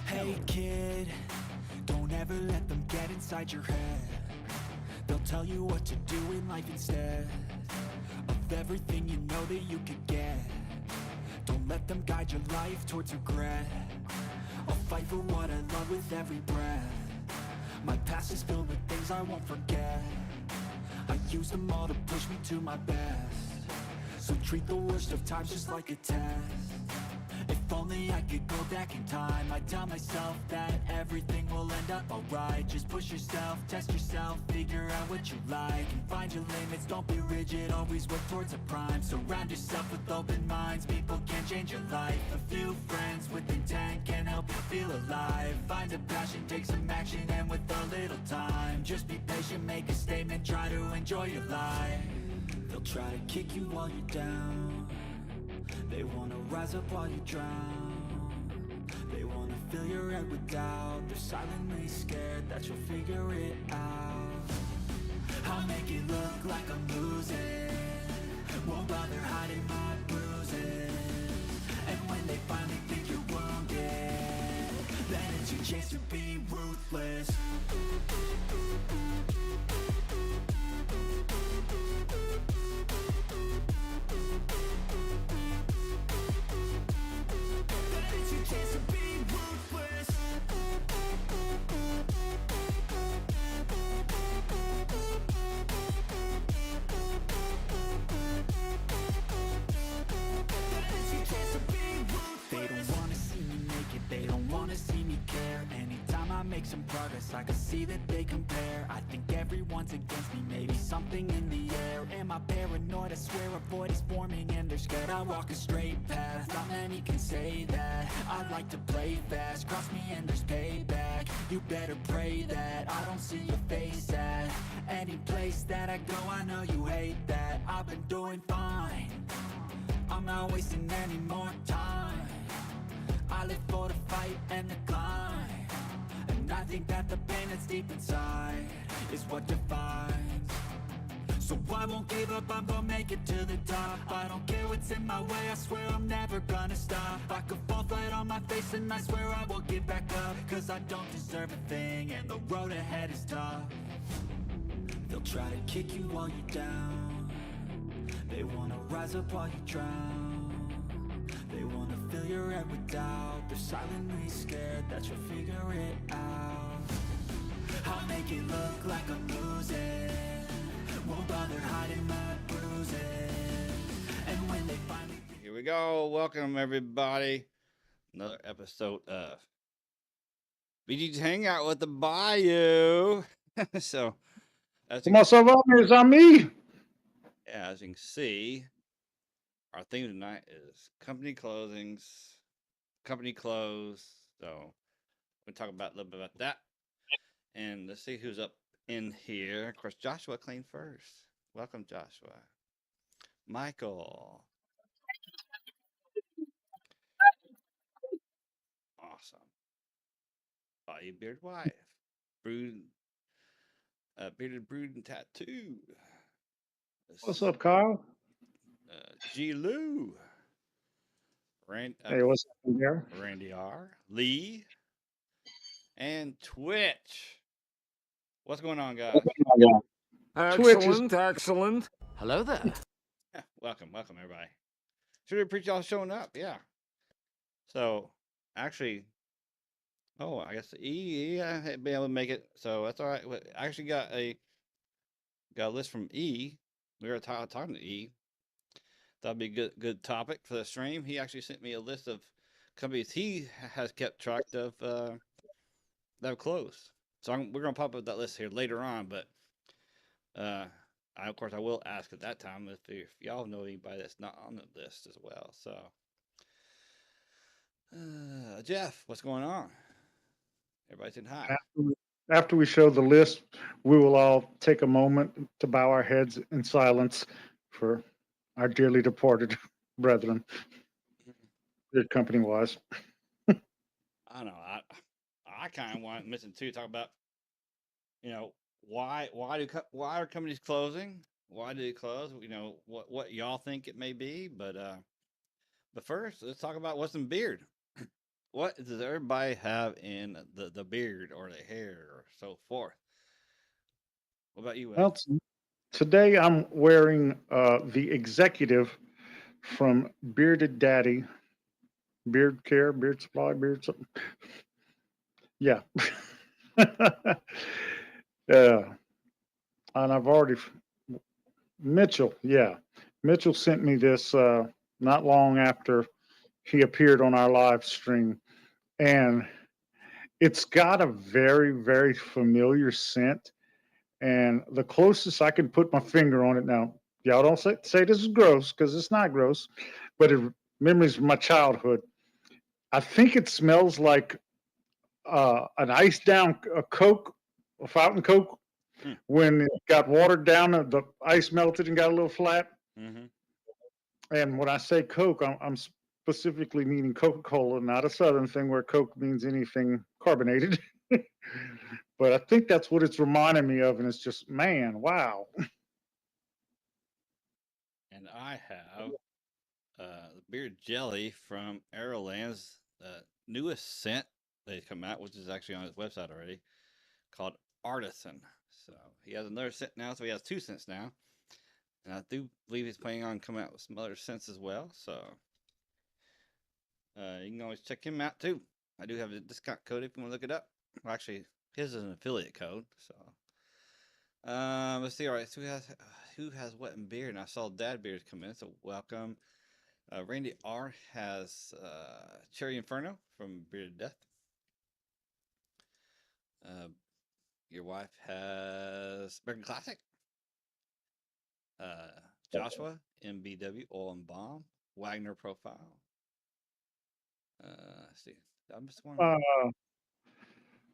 Hey kid, don't ever let them get inside your head. They'll tell you what to do in life instead of everything you know that you could get. Don't let them guide your life towards regret. I'll fight for what I love with every breath. My past is filled with things I won't forget. I use them all to push me to my best. So treat the worst of times just like a test. If only I could go back in time, I'd tell myself that everything will end up alright. Just push yourself, test yourself, figure out what you like, and find your limits, don't be rigid, always work towards a prime. Surround yourself with open minds, people can change your life. A few friends with intent can help you feel alive. Find a passion, take some action, and with a little time, just be patient, make a statement, try to enjoy your life. They'll try to kick you while you're down. They wanna rise up while you drown. They wanna fill your head with doubt. They're silently scared that you'll figure it out. I'll make it look like I'm losing. Won't bother hiding my bruises. And when they finally think you're wounded, then it's your chance to be ruthless. They don't wanna see me care. Anytime I make some progress, I can see that they compare. I think everyone's against me, maybe something in the air. Am I paranoid? I swear a void is forming and they're scared. I walk a straight path, not many can say that. I like to play fast, cross me and there's payback. You better pray that I don't see your face at any place that I go. I know you hate that. I've been doing fine, I'm not wasting any more time. I live for the fight and the climb, and I think that the pain that's deep inside is what defines. So I won't give up, I'm gonna make it to the top. I don't care what's in my way, I swear I'm never gonna stop. I could fall flat on my face and I swear I will get back up, cause I don't deserve a thing and the road ahead is tough. They'll try to kick you while you're down. They wanna rise up while you drown. They wanna fill your head with doubt. They're silently scared that you'll figure it out. I'll make it look like I'm losing. Won't bother hiding my bruises. And when they finally... Here we go. Welcome, everybody. Another episode of BGG's Hangout with the Bayou. So, as you can see, our theme tonight is company closings, company close. So we'll talk about a little bit about that. And let's see who's up in here. Of course, Joshua claimed first. Welcome, Joshua. Michael. Awesome. Bayoubeardlife. Bearded Brood and Tattoo. What's up, Kyle? G. Lou. Hey, what's up here? Randy R. Lee. And Twitch. What's going on, guys? Excellent, excellent. Hello there. Welcome, everybody. Sure appreciate y'all showing up. Yeah. So, actually, I guess E had been able to make it, so that's all right. I actually got a list from E. We were talking to E. That'd be a good topic for the stream. He actually sent me a list of companies he has kept track of that have closed. So we're gonna pop up that list here later on. But of course I will ask at that time if y'all know anybody that's not on the list as well. So Jeff, what's going on? Everybody saying hi. After we show the list, we will all take a moment to bow our heads in silence for our dearly departed brethren, good company wise. I don't know. I kind of want missing too. Talk about, why are companies closing? why did it close? You know, what y'all think it may be, but first, let's talk about what's in beard. What does everybody have in the beard or the hair or so forth? What about you, Will? Well, today I'm wearing the executive from Bearded Daddy, Beard Care, Beard Supply, Beard something. Yeah. Yeah. And I've already, Mitchell, yeah. Mitchell sent me this not long after he appeared on our live stream. And it's got a very, very familiar scent. And the closest I can put my finger on it now, y'all don't say this is gross because it's not gross, but it memories of my childhood. I think it smells like an iced down Coke, a fountain Coke, when it got watered down, the ice melted and got a little flat. Mm-hmm. And when I say Coke, I'm specifically meaning Coca-Cola, not a Southern thing where Coke means anything carbonated. But I think that's what it's reminding me of, and it's just, man, wow. And I have the beard jelly from Aeroland's newest scent they come out, which is actually on his website already, called Artisan. So he has another scent now, so he has 2 scents now. And I do believe he's planning on coming out with some other scents as well. So you can always check him out too. I do have a discount code if you want to look it up. Well, actually, his is an affiliate code. So let's see. All right, so who has what in beard? And I saw Dad Beard come in, so welcome. Randy R has Cherry Inferno from Bearded Death. Your wife has American Classic. Joshua MBW Oil and Bomb Wagner Profile. Let's see, I missed one.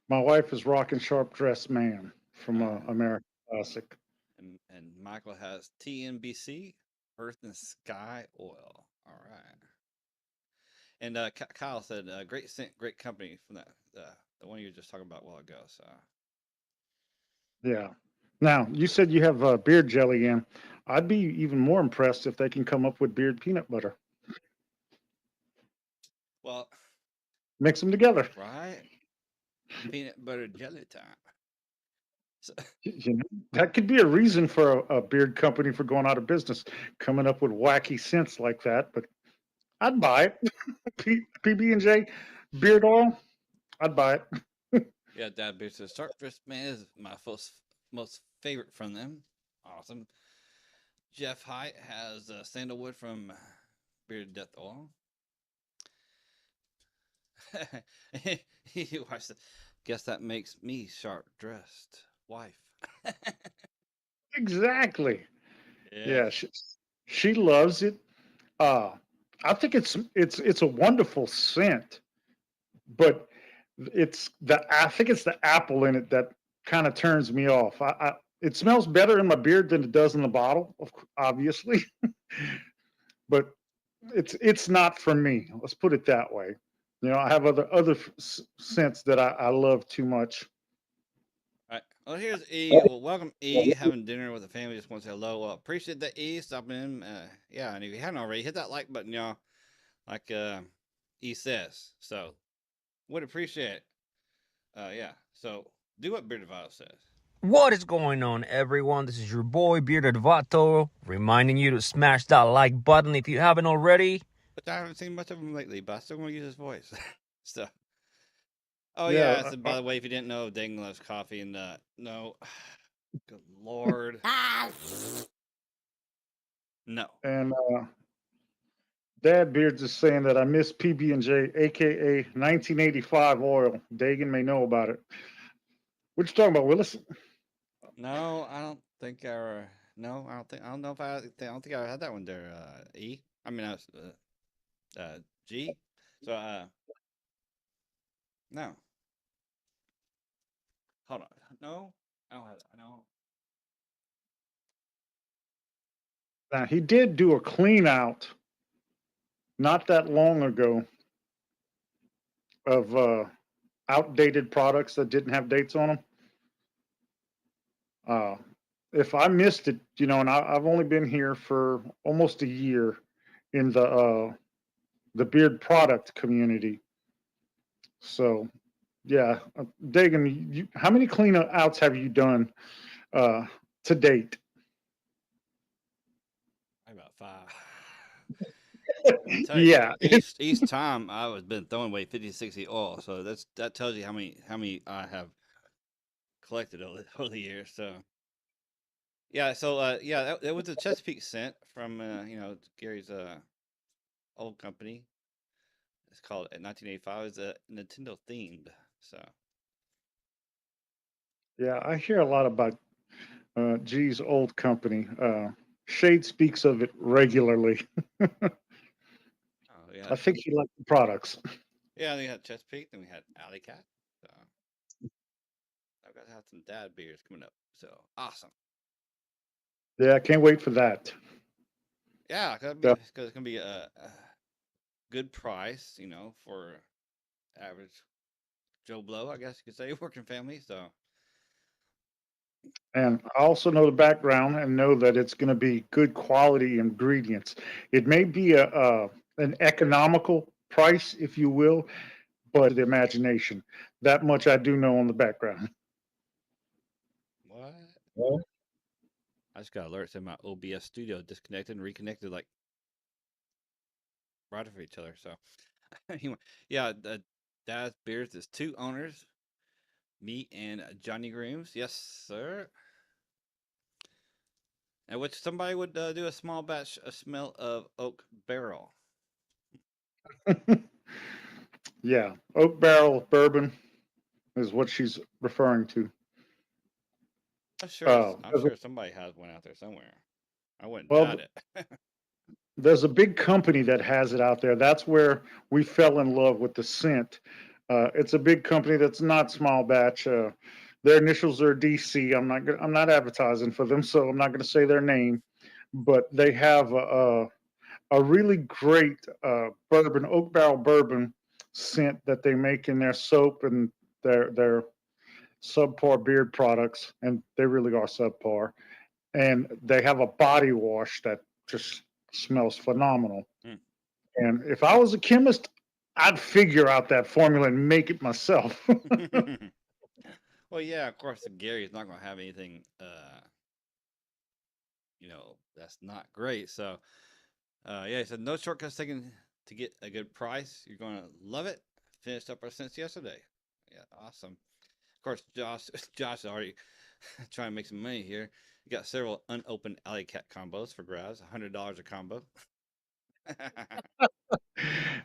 My wife is rocking Sharp Dressed Man from American Classic. And Michael has TNBC Earth and Sky Oil. All right. And Kyle said, "Great scent, great company from that the one you were just talking about a while ago." So. Yeah. Now you said you have beard jelly in. I'd be even more impressed if they can come up with beard peanut butter. Well, mix them together. Right. Peanut butter jelly time. So, You know, that could be a reason for a beard company for going out of business, coming up with wacky scents like that. But I'd buy it. PB&J beard oil, I'd buy it. yeah, Dad Beard says Sharp Dressed Man is my most favorite from them. Awesome. Jeff Height has sandalwood from Bearded Death Oil. He watched it. Guess that makes me sharp dressed wife. Exactly. Yeah. She loves it. I think it's a wonderful scent, but I think it's the apple in it that kind of turns me off. It smells better in my beard than it does in the bottle, obviously, but it's not for me. Let's put it that way. You know, I have other scents that I love too much. All right. Well, here's E. Well, welcome E. Having dinner with the family. Just want to say hello. Well, appreciate that E. Stopping in. Yeah, and if you hadn't already, hit that like button, y'all. Like E says. So, would appreciate it. Yeah. So, do what Bearded Vato says. What is going on, everyone? This is your boy Bearded Vato, reminding you to smash that like button if you haven't already. But I haven't seen much of him lately, but I still want to use his voice. So. Oh yeah. So, by the way, if you didn't know, Dayton loves coffee, and no, good lord, no. And Dad Beards is saying that I miss PB&J, aka 1985 oil. Dagan may know about it. What you talking about, Willis? No, I don't think I. No, I don't think. I don't know if I. I don't think I had that one there. E. I mean, I was. G. So no. Hold on. No, I don't have that. No. Now he did do a clean out not that long ago of outdated products that didn't have dates on them. if I missed it, and I've only been here for almost a year in the beard product community. So, yeah, Dagan, how many clean outs have you done uh, to date? About 5. I tell you, Yeah, each time I was been throwing away 50, 60 oil, so that tells you how many I have collected over the years. So yeah, so yeah, that was a Chesapeake scent from Gary's old company. It's called 1985. It's a Nintendo themed. So yeah, I hear a lot about G's old company. Shade speaks of it regularly. oh yeah, I think he liked the products. yeah. We had Chesapeake, then we had Alley Cat. So I've got to have some dad beers coming up. So awesome. Yeah, I can't wait for that. Yeah, Yeah. because it's gonna be a good price, for average Joe Blow, I guess you could say, working family. So And I also know the background and know that it's going to be good quality ingredients. It may be an economical price, if you will, but the imagination. That much I do know on the background. what? Well, I just got alerts in my OBS studio disconnected and reconnected like right after each other. So anyway, yeah, the Dad's Beers is 2 owners, me and Johnny Grooms. Yes, sir. And which somebody would do a small batch, a smell of oak barrel. yeah, oak barrel bourbon is what she's referring to. I'm sure somebody has one out there somewhere. I wouldn't doubt Well, it. there's a big company that has it out there. That's where we fell in love with the scent. It's a big company that's not small batch. Their initials are DC. I'm not advertising for them, so I'm not going to say their name. But they have a really great bourbon, oak barrel bourbon scent that they make in their soap and their subpar beard products, and they really are subpar. And they have a body wash that just smells phenomenal. Mm. And if I was a chemist, I'd figure out that formula and make it myself. Well, yeah, of course, Gary's not going to have anything, that's not great. So, yeah, he said no shortcuts taken to get a good price. You're going to love it. Finished up our since yesterday. Yeah, awesome. Of course, Josh is already trying to make some money here. You got several unopened Alley Cat combos for grabs, $100 a combo.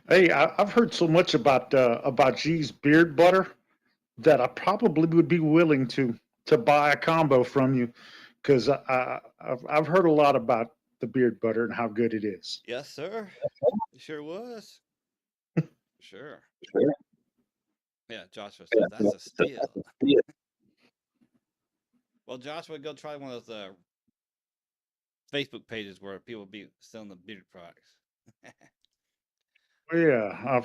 Hey, I've heard so much about G's beard butter that I probably would be willing to buy a combo from you because I've heard a lot about the beard butter and how good it is. Yes, sir. It sure was. Sure. Yeah, Joshua says that's a steal. Well, Joshua, go try one of those Facebook pages where people be selling the beauty products. Yeah,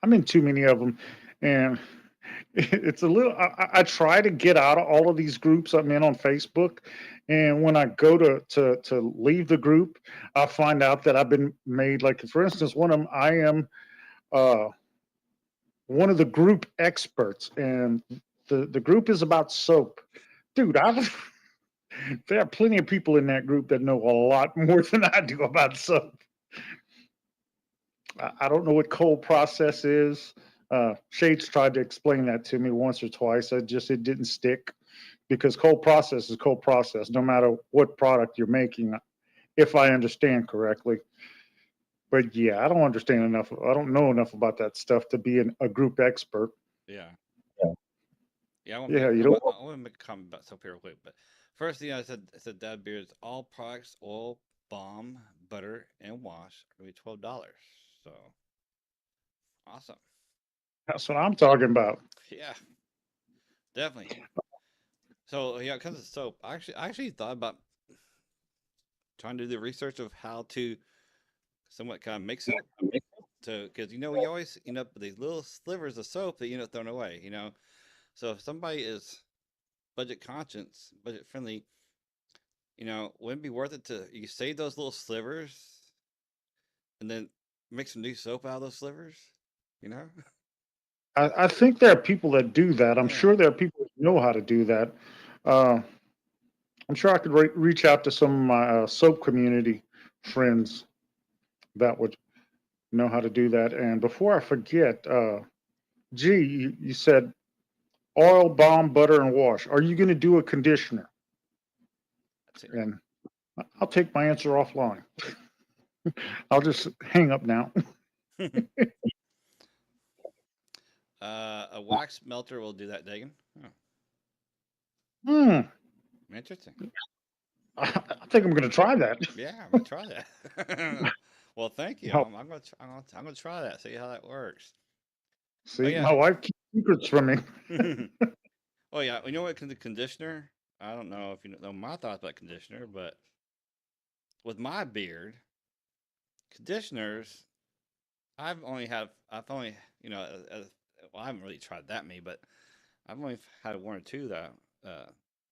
I'm in too many of them, and it's a little. I try to get out of all of these groups I'm in on Facebook, and when I go to leave the group, I find out that I've been made like, for instance, one of them. I am uh, one of the group experts, and the group is about soap, dude. There are plenty of people in that group that know a lot more than I do about soap. I don't know what cold process is. Shades tried to explain that to me once or twice. It didn't stick because cold process is cold process, no matter what product you're making, if I understand correctly. But yeah, I don't understand enough. I don't know enough about that stuff to be a group expert. Yeah. Yeah, Yeah, I want to yeah, make, you I don't. want, I want to make a comment about soap here real quick. But first thing I said Dad Beards, all products, oil, balm, butter, and wash are going to be $12. So awesome. That's what I'm talking about. Yeah, definitely. So yeah, because of soap, I actually thought about trying to do the research of how to somewhat kind of make soap. Because you always end up with these little slivers of soap that you end up throwing away. So if somebody is budget conscious, budget friendly, You know, wouldn't it be worth it to you save those little slivers and then make some new soap out of those slivers? You know? I think there are people that do that. I'm Yeah. sure there are people that know how to do that. Uh, I'm sure I could reach out to some of my soap community friends that would know how to do that. And before I forget, you said oil, balm, butter, and wash. Are you going to do a conditioner? That's it. And I'll take my answer offline. I'll just hang up now. A wax melter will do that, Dagan. Oh, Hmm. interesting. I think I'm going to try that. Yeah, I'm gonna try that. Well, thank you. Oh, I'm gonna try that. See how that works. Oh see, yeah. my wife keeps secrets from me. Oh yeah. You know what? The conditioner. I don't know if you know my thoughts about conditioner, but with my beard, conditioners. I've only, well, I haven't really tried that many, but I've only had one or two that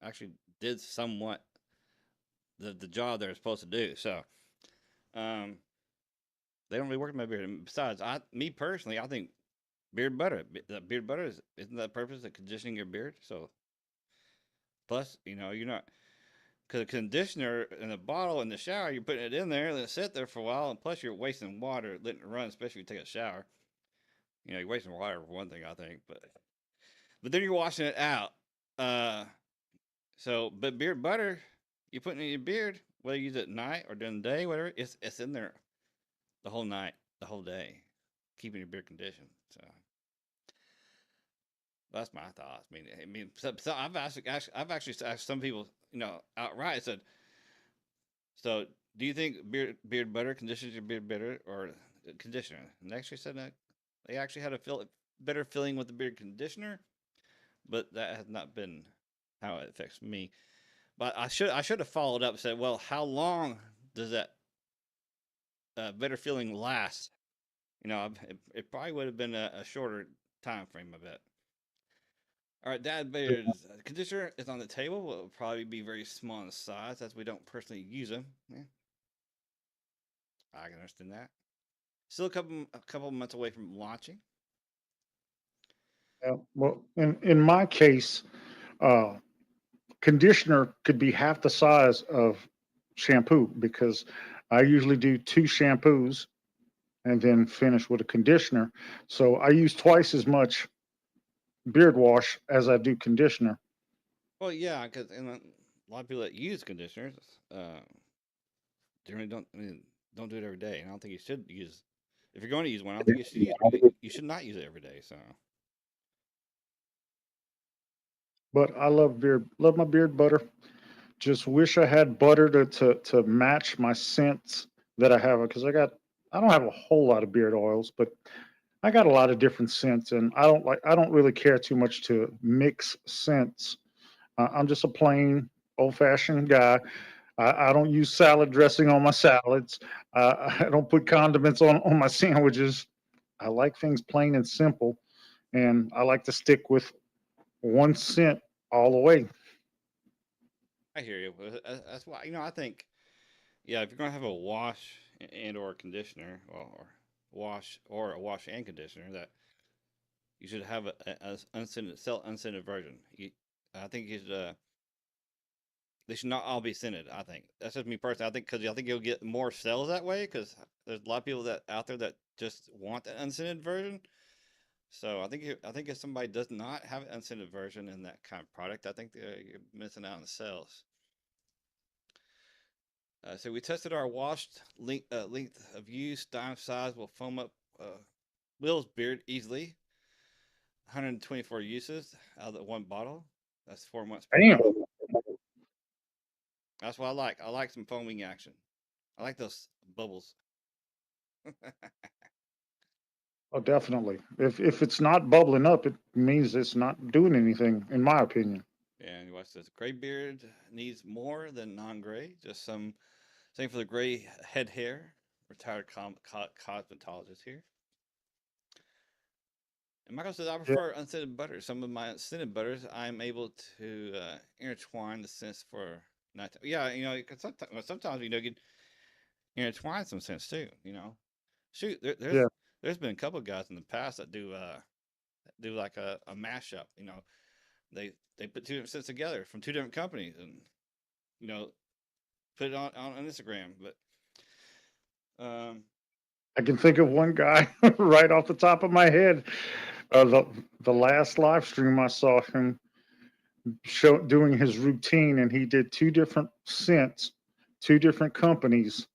actually did somewhat the job they're supposed to do. So, um, they don't really work with my beard. And besides, me personally, I think beard butter, the beard butter isn't that purpose of conditioning your beard? So, plus, you're not because conditioner in a bottle in the shower, you're putting it in there, let it sit there for a while, and plus you're wasting water letting it run, especially if you take a shower. You're wasting water for one thing, I think, but then you're washing it out. Uh, but beard butter, you put it in your beard, whether you use it at night or during the day, whatever, it's in there the whole night, the whole day, keeping your beard conditioned. So that's my thoughts. So I've actually asked some people, outright. I said, so do you think beard butter conditions your beard better or conditioner? And they actually said that they actually had a better feeling with the beard conditioner, but that has not been how it affects me. But I should have followed up and said, well, how long does that better feeling last? It probably would have been a shorter time frame, I bet. All right, Dad Beard's conditioner is on the table. Will probably be very small in size as we don't personally use them. Yeah, I can understand that. Still a couple months away from launching. Yeah, well, in my case, uh, conditioner could be half the size of shampoo because I usually do two shampoos and then finish with a conditioner. So I use twice as much beard wash as I do conditioner. Well, yeah, because a lot of people that use conditioners generally don't do it every day. And I don't think you should use. If you're going to use one, I don't think you should not use it every day. So But I love my beard butter. Just wish I had butter to match my scents that I have because I don't have a whole lot of beard oils, but I got a lot of different scents, and I don't really care too much to mix scents. I'm just a plain old fashioned guy. I don't use salad dressing on my salads. I don't put condiments on my sandwiches. I like things plain and simple, and I like to stick with one scent all the way. I hear you. That's why I think yeah, if you're gonna have a wash and or a conditioner, or a wash and conditioner, that you should have a unscented version. I think they should not all be scented. I think that's just me personally. I think you'll get more sales that way because there's a lot of people that out there that just want the unscented version. So I think if somebody does not have an unscented version in that kind of product, I think you're missing out on the sales. So we tested our washed length of use. Dime size will foam up Will's beard easily. 124 uses out of the one bottle. That's 4 months per Damn. month. That's what I like. I like some foaming action. I like those bubbles. Oh, definitely. If it's not bubbling up, it means it's not doing anything, in my opinion. And watch this. Gray beard needs more than non-gray. Just same for the gray head hair. Retired cosmetologist here. And Michael says, I Yeah. prefer unscented butter. Some of my unscented butters, I'm able to intertwine the scents for not yeah, you know, 'cause sometimes you know you intertwine some sense too. You know, shoot, Yeah. there's been a couple of guys in the past that do like a mashup. You know, they put two different sets together from two different companies and you know put it on Instagram. But I can think of one guy right off the top of my head. The last live stream I saw him doing his routine, and he did two different scents, two different companies,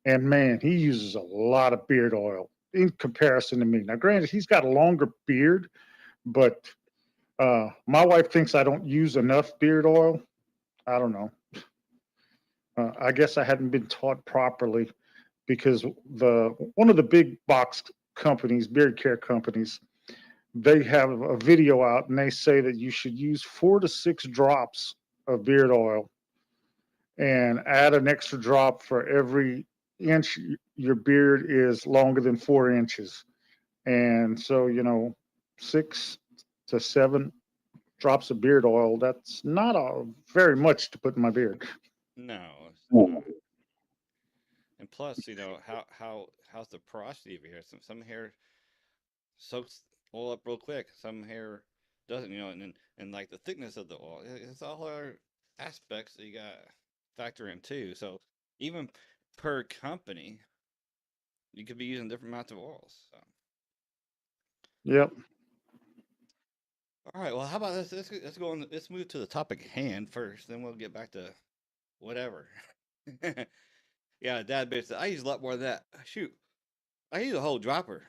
and man, he uses a lot of beard oil in comparison to me. Now, granted, he's got a longer beard, but my wife thinks I don't use enough beard oil. I don't know. I guess I hadn't been taught properly because one of the big box companies, beard care companies, they have a video out and they say that you should use 4 to 6 drops of beard oil and add an extra drop for every inch your beard is longer than 4 inches. And so, 6 to 7 drops of beard oil, that's not very much to put in my beard. no, it's not. And plus, you know how's the porosity of your hair? Some hair soaks oil up real quick. Some hair doesn't. You know, and like the thickness of the oil. It's all our aspects that you got to factor in too. So even per company, you could be using different amounts of oils. So. Yep. All right. Well, how about this? Let's go on. Let's move to the topic at hand first. Then we'll get back to whatever. Yeah, Dad bitch. I use a lot more of that. Shoot, I use a whole dropper.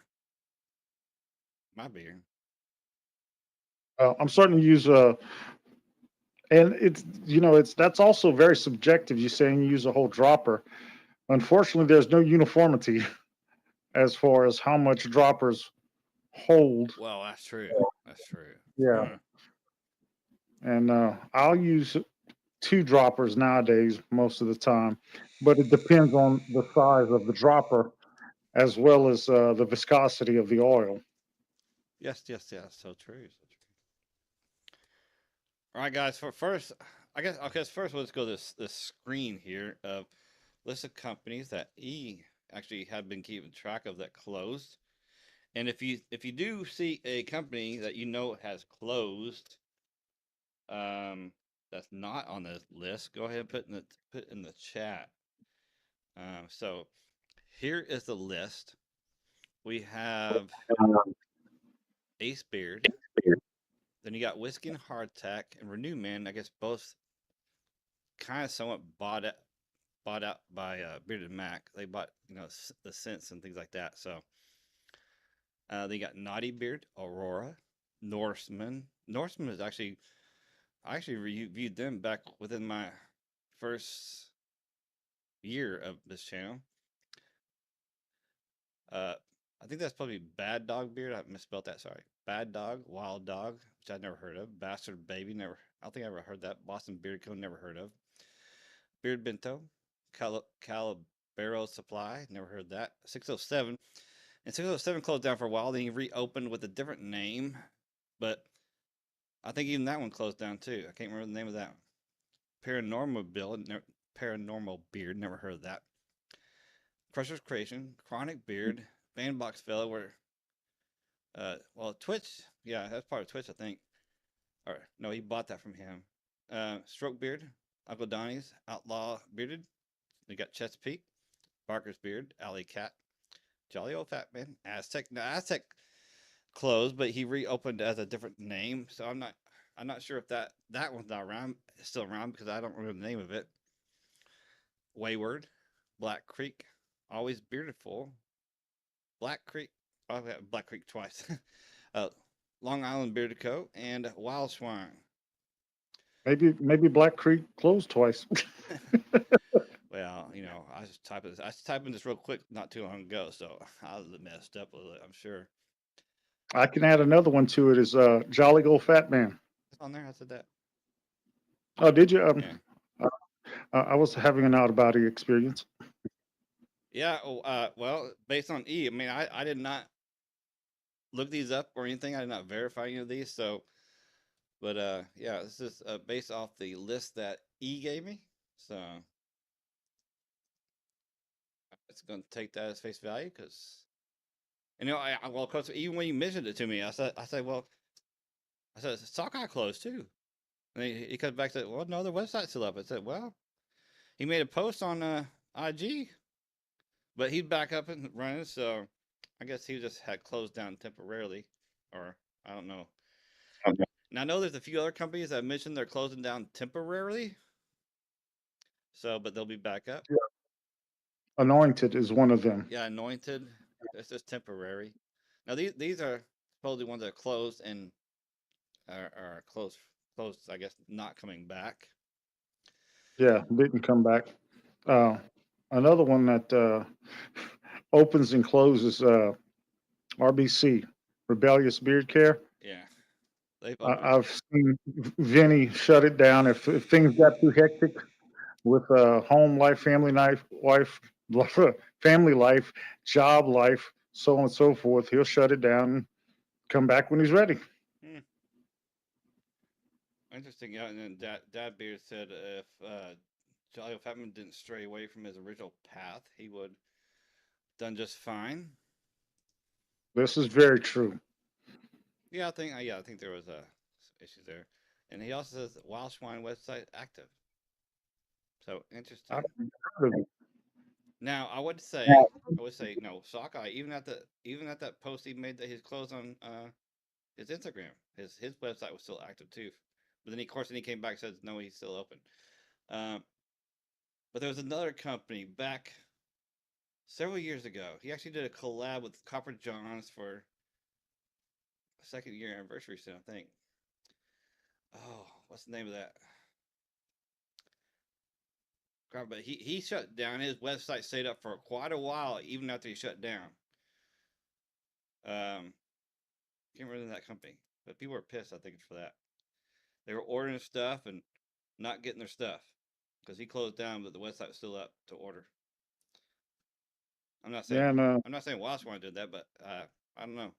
My beer. I'm starting to use and that's also very subjective. You're saying you use a whole dropper. Unfortunately, there's no uniformity as far as how much droppers hold. Well, that's true. That's true. Yeah. Huh. And I'll use 2 droppers nowadays most of the time, but it depends on the size of the dropper as well as the viscosity of the oil. Yes, yes, yes. So true. So true. All right, guys. For first, I guess. Okay, first let's go this screen here of list of companies that E actually have been keeping track of that closed. And if you do see a company that you know has closed, that's not on the list, go ahead and put in the chat. So here is the list. We have Ace Beard. Then you got Whiskey and Hardtack and Renew Man. I guess both kind of somewhat bought out by Bearded Mac. They bought the scents and things like that. So they got Naughty Beard, Aurora, Norseman. Norseman is I actually reviewed them back within my first year of this channel. I think that's probably Bad Dog Beard. I misspelled that. Sorry. Bad Dog, Wild Dog, which I'd never heard of. Bastard Baby, never. I don't think I ever heard that. Boston Beard Co. Never heard of. Beard Bento, Calabero Supply, never heard that. 607, and 607 closed down for a while. Then he reopened with a different name, but I think even that one closed down too. I can't remember the name of that one. Paranormal Beard, never heard of that. Crusher's Creation, Chronic Beard, Bandbox Fella, where Twitch, yeah, that's part of Twitch, I think. Or no, he bought that from him. Stroke Beard, Uncle Donnie's, Outlaw Bearded. We got Chesapeake, Barker's Beard, Alley Cat, Jolly Old Fat Man, Aztec. Now Aztec closed, but he reopened as a different name. So I'm not sure if that one's not around, still around because I don't remember the name of it. Wayward, Black Creek, Always Bearded Full, Black Creek. Oh, I got Black Creek twice. Long Island Bearded Co. and Wild Swine. Maybe Black Creek closed twice. Well, I just typed in this real quick not too long ago, so I messed up with it, I'm sure. I can add another one to it is Jolly Old Fat Man. It's on there. I said that. Oh, did you? Yeah. I was having an out-of-body experience. Yeah. Well, based on E, I mean, I did not look these up or anything. I did not verify any of these. So, but yeah, this is based off the list that E gave me. So it's going to take that as face value because, well, of course, even when you mentioned it to me, I said, well, I said, Sockeye closed too. And he comes back and said, well, no, the website's still up. I said, well, he made a post on IG, but he's back up and running. So I guess he just had closed down temporarily, or I don't know. Okay. Now I know there's a few other companies that mentioned they're closing down temporarily. So, but they'll be back up. Yeah. Anointed is one of them. Yeah, Anointed. That's just temporary. Now these are supposedly ones that are closed and are closed. I guess not coming back. Yeah, didn't come back. Another one that opens and closes, RBC, Rebellious Beard Care. Yeah, they've opened. I've seen Vinny shut it down if things got too hectic with home life, family life, family life, job life, so on and so forth. He'll shut it down and come back when he's ready. Interesting. Yeah, and then Dad Beard said if Jolly Fatman didn't stray away from his original path, he would done just fine. This is very true. Yeah, I think there was issues there, and he also says Wild Swine website active. So interesting. Now I would say no, Sockeye. Even at that post he made that he's closed on his Instagram, his website was still active too. But then of course he came back and says no, he's still open. But there was another company back several years ago. He actually did a collab with Copper Johns for a second year anniversary soon, I think. Oh, what's the name of that? God, but he shut down. His website stayed up for quite a while, even after he shut down. Can't remember that company, but people were pissed, I think, for that. They were ordering stuff and not getting their stuff because he closed down, but the website was still up to order. I'm not saying I'm not saying Wild Swine did that, but I don't know.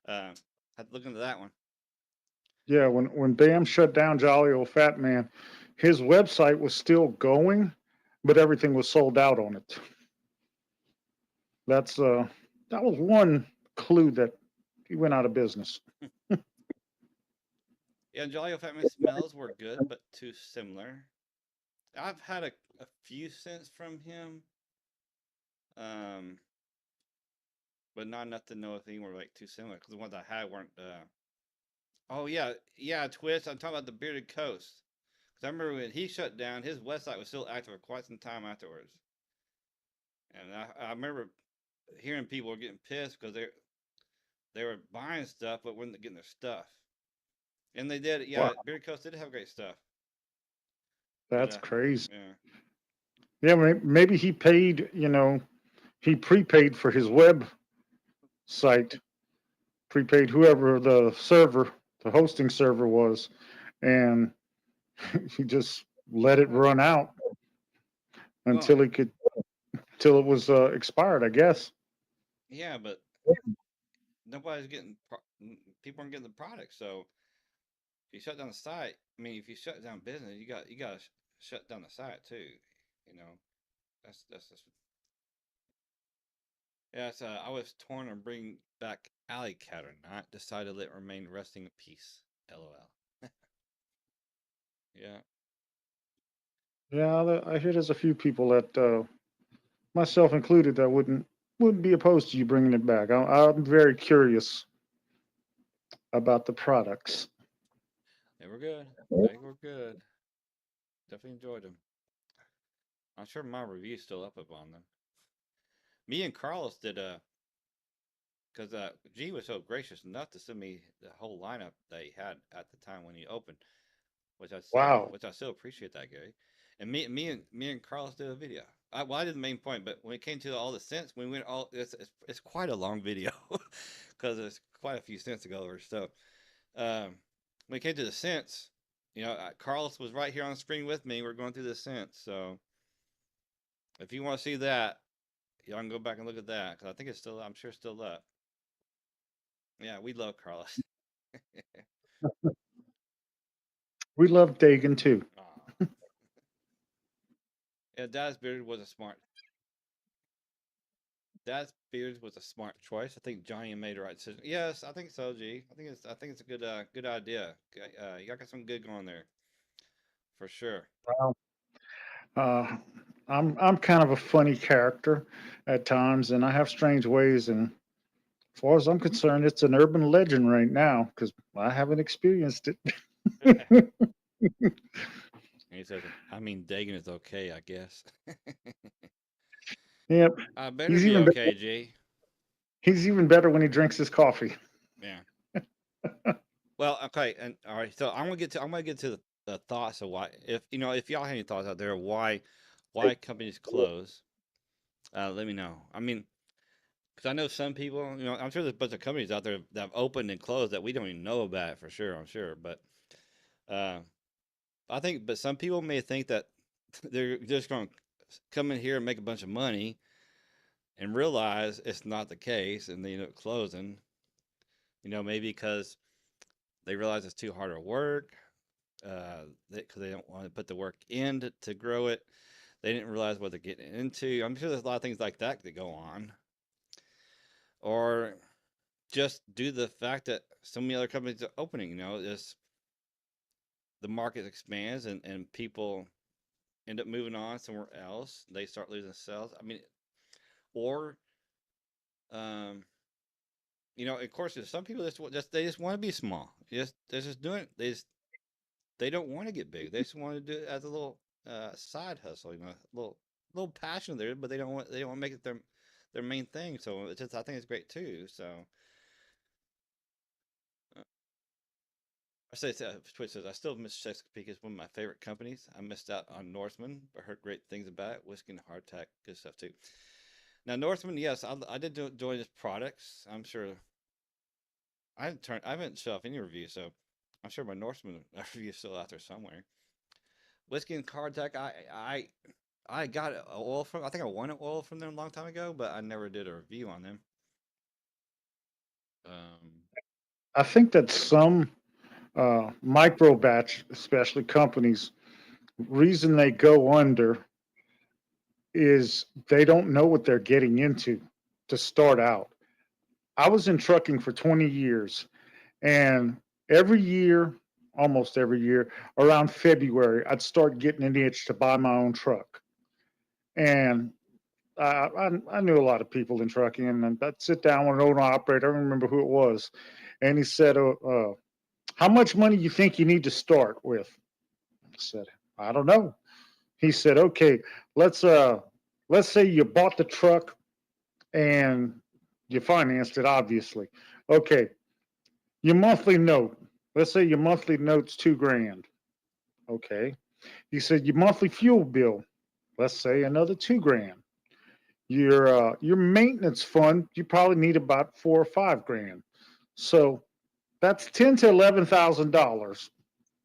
Had to look into that one. Yeah, when Bam shut down Jolly Old Fat Man, his website was still going, but everything was sold out on it. That was one clue that he went out of business. Yeah, Jolly Old Fat Man smells were good, but too similar. I've had a few scents from him, but not enough to know if they were like too similar. Because the ones I had weren't. Oh yeah, Twist. I'm talking about the Bearded Coast. Because I remember when he shut down, his website was still active for quite some time afterwards. And I remember hearing people were getting pissed because they were buying stuff but weren't getting their stuff. And they did, yeah. Wow. Bearded Coast did have great stuff. That's crazy. Yeah. Yeah, maybe he paid. He prepaid for his web site, prepaid whoever the hosting server was, and he just let it run out until until it was expired, I guess. Yeah, but nobody's getting, people aren't getting the product. So if you shut down the site, I mean, if you shut down business, you got to shut down the site too. That's just. Yeah, so I was torn on bringing back Alley Cat or not. Decided to let it remain resting in peace. LOL. Yeah. Yeah, I hear there's a few people that, myself included, that wouldn't be opposed to you bringing it back. I'm very curious about the products. They were good. They were good. Definitely enjoyed them. I'm sure my review's still up on them. Me and Carlos did because G was so gracious enough to send me the whole lineup that he had at the time when he opened, which I still appreciate that, Gary. And me and Carlos did a video. I did the main point, but when it came to all the scents, we went it's quite a long video because there's quite a few scents to go over. So when it came to the scents, Carlos was right here on the screen with me. We're going through the scents. So if you want to see that, y'all can go back and look at that because I think I'm sure it's still up. Yeah, we love Carlos. We love Dagan too. Yeah, Dad's Beard was a smart. Dad's Beard was a smart choice. I think Johnny made the right decision. Yes, I think so, G. I think it's a good idea. You got some good going there for sure. Well, uh, I'm kind of a funny character at times, and I have strange ways. And as far as I'm concerned, it's an urban legend right now because I haven't experienced it. And he says, I mean, Dagan is okay, I guess. Yep, I better he's be even okay, G. he's even better when he drinks his coffee. Yeah. Well, okay, and all right. So I'm gonna get to the thoughts of why, if y'all have any thoughts out there, why companies close. Let me know. I mean, because I know some people, I'm sure there's a bunch of companies out there that have opened and closed that we don't even know about for sure. I'm sure, but uh, but some people may think that they're just going to come in here and make a bunch of money and realize it's not the case, and they end up closing. Maybe because they realize it's too hard to work, because they don't want to put the work in to grow it. They didn't realize what they're getting into. I'm sure there's a lot of things like that that go on, or just due to the fact that so many other companies are opening. Just the market expands and people end up moving on somewhere else. They start losing sales. I mean, or um, of course, there's some people they just want to be small. They're just doing it. They don't want to get big. They just want to do it as a little side hustle. A little passion there, but they don't want to make it their main thing. So I think it's great too. So uh, I say Twitch says I still miss Chesapeake. It's one of my favorite companies. I missed out on Northman, but heard great things about it. Whiskey and hardtack, good stuff too. Now Northman, yes, I did enjoy his products. I'm sure I haven't shut off any review, so I'm sure my Northman review is still out there somewhere. Whiskey and hardtack, I got oil from. I think I won an oil from them a long time ago, but I never did a review on them. Um, I think that some micro batch, especially companies, reason they go under is they don't know what they're getting into to start out. I was in trucking for 20 years, and every year, almost every year, around February, I'd start getting an itch to buy my own truck. And I knew a lot of people in trucking, and I'd sit down with an owner operator. I don't remember who it was, and he said, "How much money you think you need to start with?" I said, "I don't know." He said, "Okay, let's let's say you bought the truck and you financed it, obviously. Okay, your monthly note. Let's say your monthly note's $2,000. Okay." He said, "Your monthly fuel bill. Let's say another $2,000. Your maintenance fund, you probably need about $4 or $5,000. So that's $10,000 to $11,000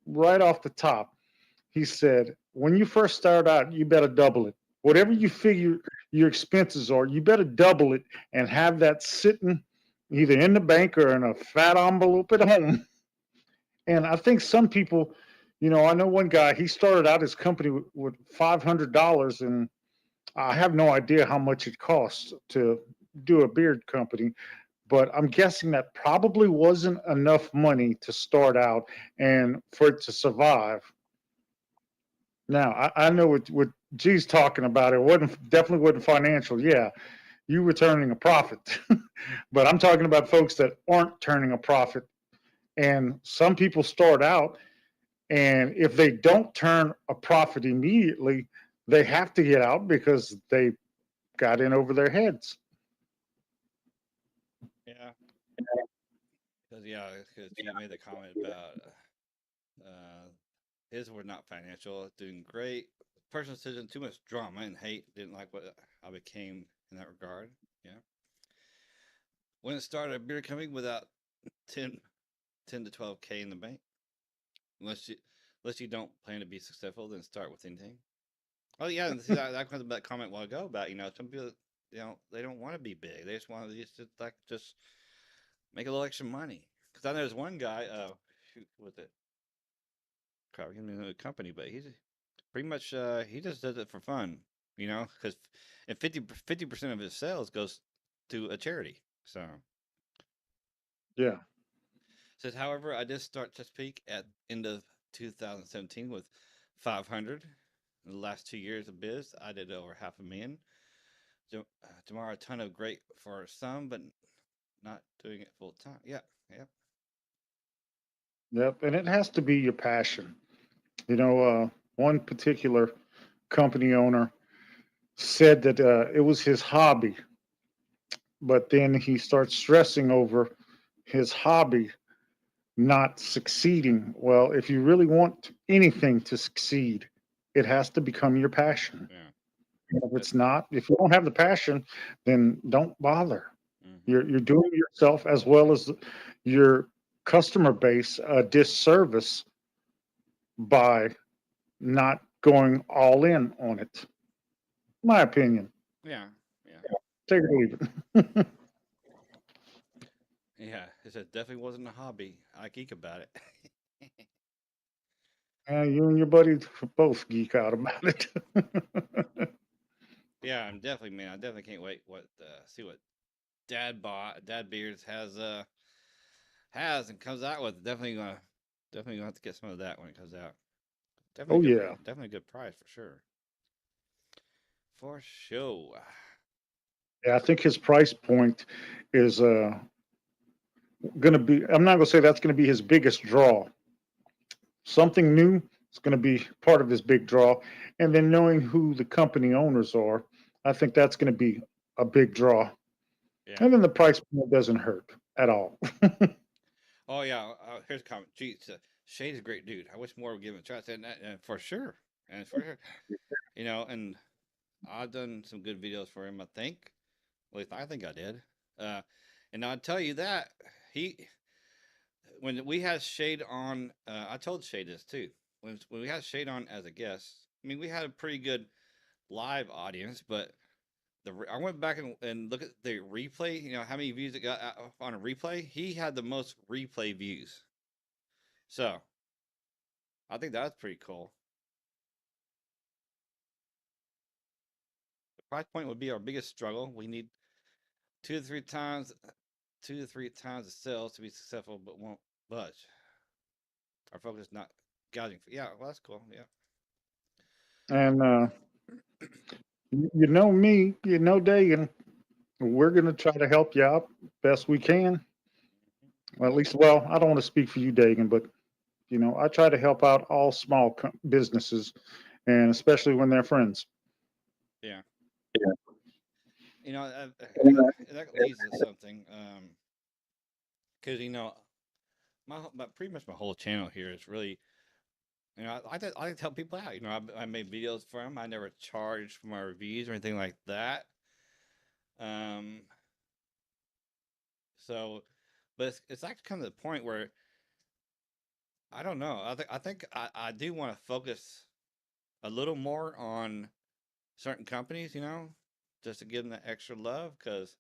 right off the top." He said, "When you first start out, you better double it. Whatever you figure your expenses are, you better double it and have that sitting either in the bank or in a fat envelope at home." And I think some people, I know one guy, he started out his company with $500, and I have no idea how much it costs to do a beard company, but I'm guessing that probably wasn't enough money to start out and for it to survive. Now, I know what G's talking about. It definitely wasn't financial. Yeah, you were turning a profit, but I'm talking about folks that aren't turning a profit. And some people start out, and if they don't turn a profit immediately, they have to get out because they got in over their heads. yeah, because you made the comment about his were not financial, doing great. Personal decision, too much drama and hate. Didn't like what I became in that regard. Yeah, when it started a beer company without 10, 10 to 12K in the bank, unless you don't plan to be successful, then start with anything. Oh yeah, and see that comes that comment a while ago about some people they don't want to be big. They just want to just make a little extra money. Because I know there's one guy. Shoot, what was it? Crap, give me another company, but he's pretty much he just does it for fun, you know, because and 50% of his sales goes to a charity. So Yeah. says, however, I did start Chesapeake at end of 2017 with 500. In the last 2 years of biz, I did over 500,000. Tomorrow, a ton of great for some, but not doing it full time. Yeah, yep, Yep. And it has to be your passion. One particular company owner said that it was his hobby, but then he starts stressing over his hobby not succeeding. Well, if you really want anything to succeed, it has to become your passion. yeah. If it's not, if you don't have the passion, then don't bother. Mm-hmm. You're doing yourself as well as your customer base a disservice by not going all in on it. My opinion. Yeah, yeah, Take it or leave it. yeah. It said definitely wasn't a hobby. I geek about it. You and your buddy both geek out about it. Yeah, I'm definitely, man. I definitely can't wait. See what Dad Beards has and comes out with. Definitely gonna have to get some of that when it comes out. Oh yeah. Definitely a good price for sure. For sure. Yeah, I think his price point is gonna be, I'm not gonna say that's gonna be his biggest draw. Something new is gonna be part of his big draw. And then knowing who the company owners are, I think that's gonna be a big draw. Yeah. And then the price point doesn't hurt at all. Oh yeah. Here's a comment. Geez, Shade's a great dude. I wish more would give him a try. And for sure. And for sure. And I've done some good videos for him, I think. At least I think I did. And I'll tell you that when we had Shade on, I told Shade this too. When we had Shade on as a guest, I mean, we had a pretty good live audience, but I went back and look at the replay. You know how many views it got on a replay. He had the most replay views. So I think that's pretty cool. The price point would be our biggest struggle. We need 2 to 3 times the sales to be successful, but won't budge. Our focus is not gouging. Yeah, well, that's cool. Yeah. And you know me, you know Dagan, we're gonna try to help you out best we can. Well, at least, well, I don't want to speak for you, Dagan, but I try to help out all small businesses, and especially when they're friends. Yeah. Yeah. That leads to something. Because my pretty much my whole channel here is really, I like to help people out. I made videos for them. I never charged for my reviews or anything like that. So, but it's actually come to the point where I don't know. I think I do want to focus a little more on certain companies, just to give them that extra love because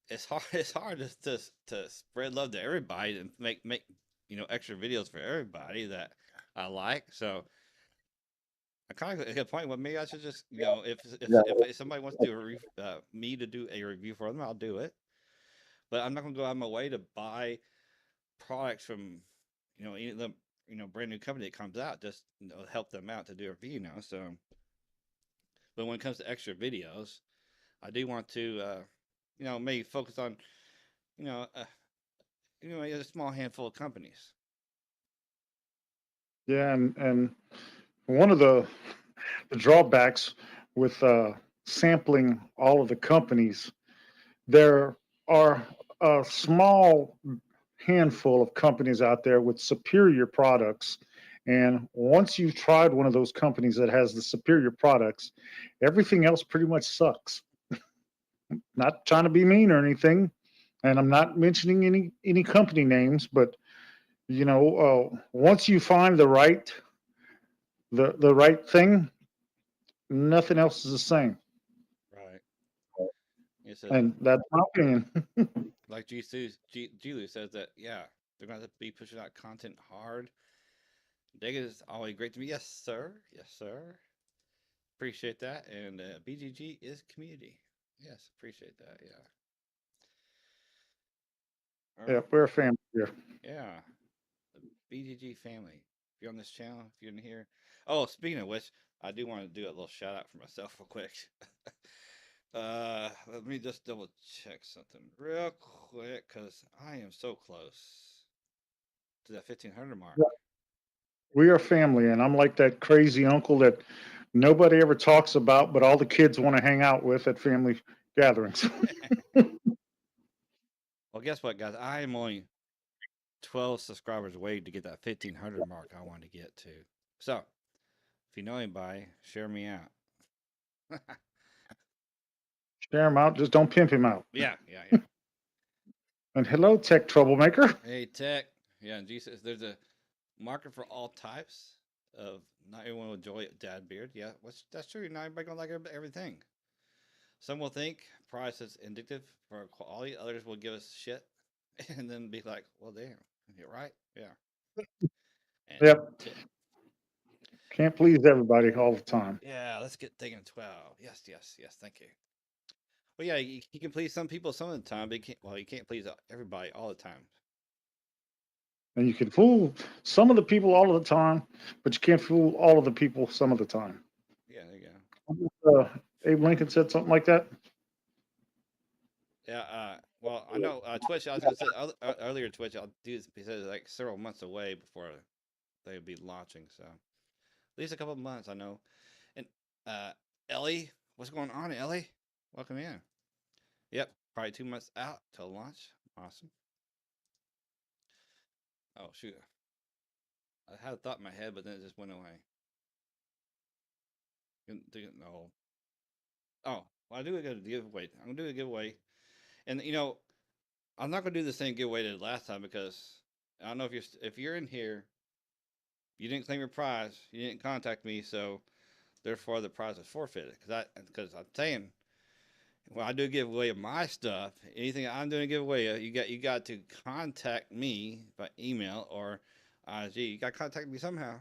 it's hard. It's hard to spread love to everybody and make extra videos for everybody that I like. So I kind of get a point where maybe I should just if somebody wants to do me to do a review for them, I'll do it. But I'm not gonna go out of my way to buy products from any of them brand new company that comes out just help them out to do a review So, but when it comes to extra videos, I do want to maybe focus on a small handful of companies. Yeah, and one of the drawbacks with sampling all of the companies, there are a small handful of companies out there with superior products. And once you've tried one of those companies that has the superior products, everything else pretty much sucks. Not trying to be mean or anything, and I'm not mentioning any company names, but once you find the right thing, nothing else is the same. Right. And that's my opinion. Like G. Lou says that, yeah, they're going to be pushing out content hard. Dig is always great to me. Yes, sir. Yes, sir. Appreciate that. And BGG is community. Yes, appreciate that. Yeah. All Yeah, right. we're a family here. Yeah. The BGG family. If you're on this channel, if you're in here. Oh, speaking of which, I do want to do a little shout out for myself real quick. Let me just double check something real quick because I am so close to that 1500 mark. Yeah, we are family, and I'm like that crazy uncle that nobody ever talks about, but all the kids want to hang out with at family gatherings. Well, guess what, guys? I am only 12 subscribers away to get that 1500 mark I want to get to. So, if you know anybody, share me out. Share him out, just don't pimp him out. Yeah, yeah, yeah. And hello, tech troublemaker. Hey, Tech. Yeah, and Jesus, there's a market for all types of. Not everyone will enjoy Dad Beard. Yeah, that's true. Not everybody gonna like everything. Some will think price is indicative for quality. Others will give us shit, and then be like, "Well, damn, you're right." Yeah. And Yep. Can't please everybody all the time. yeah, let's get taking 12. Yes, yes, yes. Thank you. Well, yeah, you can please some people some of the time, but you can't. Well, you can't please everybody all the time. And you can fool some of the people all of the time, but you can't fool all of the people some of the time. Yeah, there you go. Abe Lincoln said something like that. Yeah. Well, I know Twitch. I was gonna say earlier. Twitch. I'll do this because like several months away before they would be launching. So at least a couple of months, I know. And Ellie, what's going on, Ellie? Welcome in. Yep, probably 2 months out till launch. Awesome. Oh shoot, I had a thought in my head, but then it just went away. No. Oh, well, I do a giveaway. I'm gonna do a giveaway, and I'm not gonna do the same giveaway that last time because I don't know if you're in here, you didn't claim your prize, you didn't contact me, so therefore the prize is forfeited. Because I'm saying when I do a giveaway of my stuff, anything I'm doing a giveaway, you got to contact me by email or IG. You got to contact me somehow,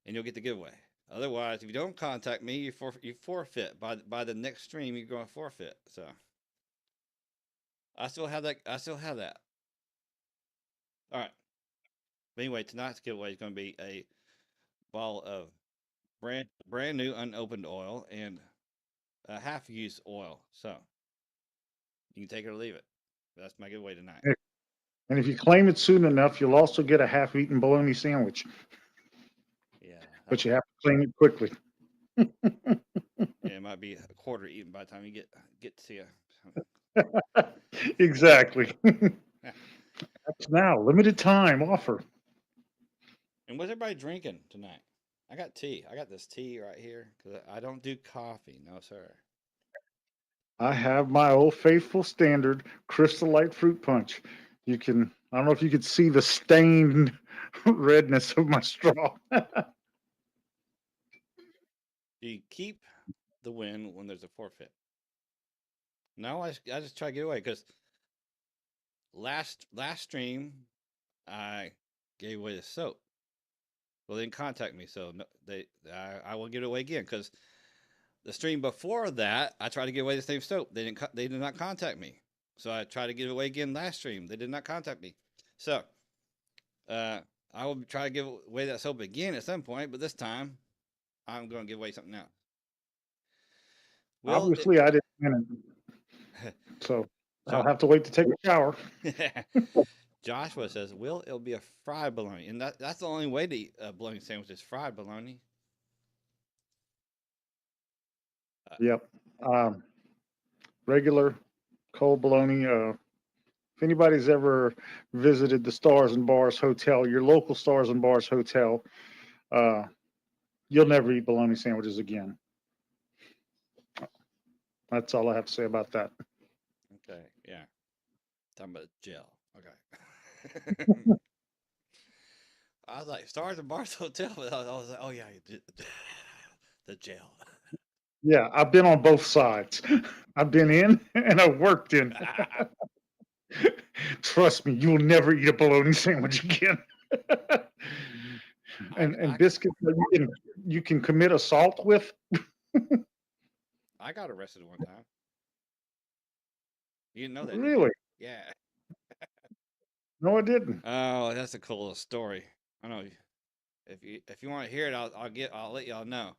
and you'll get the giveaway. Otherwise, if you don't contact me, you forfeit by the next stream. You're going to forfeit. So I still have that. All right. But anyway, tonight's giveaway is going to be a bottle of brand new unopened oil and a half used oil. So you can take it or leave it. That's my giveaway tonight. And if you claim it soon enough, you'll also get a half-eaten bologna sandwich. Yeah. But you have to claim it quickly. Yeah, it might be a quarter eaten by the time you get to you. Exactly. That's now limited time offer. And what's everybody drinking tonight? I got tea. I got this tea right here because I don't do coffee. No, sir. I have my old faithful standard Crystal Light fruit punch. I don't know if you could see the stained redness of my straw. Do you keep the win when there's a forfeit? No, I just try to get away because last stream I gave away the soap. Well, they didn't contact me, so no, I will give it away again because the stream before that I tried to give away the same soap. They did not contact me, so I tried to give it away again last stream. They did not contact me, so I will try to give away that soap again at some point. But this time I'm going to give away something else. Obviously, I didn't win it, so I'll have to wait to take a shower. Joshua says, it'll be a fried bologna. And that's the only way to eat a bologna sandwich is fried bologna. Yep. Regular cold bologna. If anybody's ever visited the Stars and Bars Hotel, your local Stars and Bars Hotel, you'll never eat bologna sandwiches again. That's all I have to say about that. Okay, yeah. Talking about gel. Okay. I was like, Stars and Bars Hotel. But I was like, oh, yeah, the gel. Yeah, I've been on both sides. I've been in and I've worked in. Trust me, you'll never eat a bologna sandwich again. and biscuits that you can commit assault with. I got arrested one time. You didn't know that, did you? Really? Yeah. No, I didn't. Oh, that's a cool little story. I know. If you want to hear it, I'll let y'all know.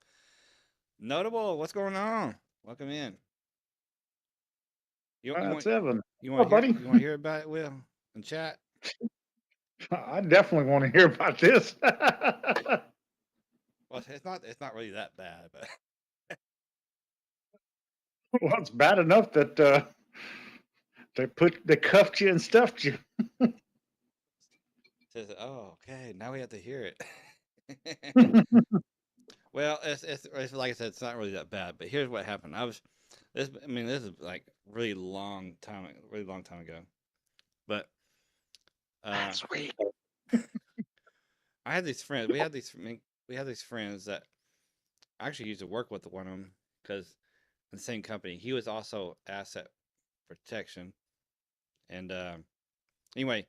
Notable, what's going on? Welcome in. That's Evan. You Oh, want to hear? buddy. You want to hear about it, Will, in chat? I definitely want to hear about this. Well, it's not really that bad, but Well, it's bad enough that they cuffed you and stuffed you. says, oh, okay, now we have to hear it. Well, it's like I said, it's not really that bad. But here's what happened. This is like really long time ago. But Sweet. I had these friends. We had these friends that I actually used to work with one of them because in the same company. He was also asset protection, and anyway,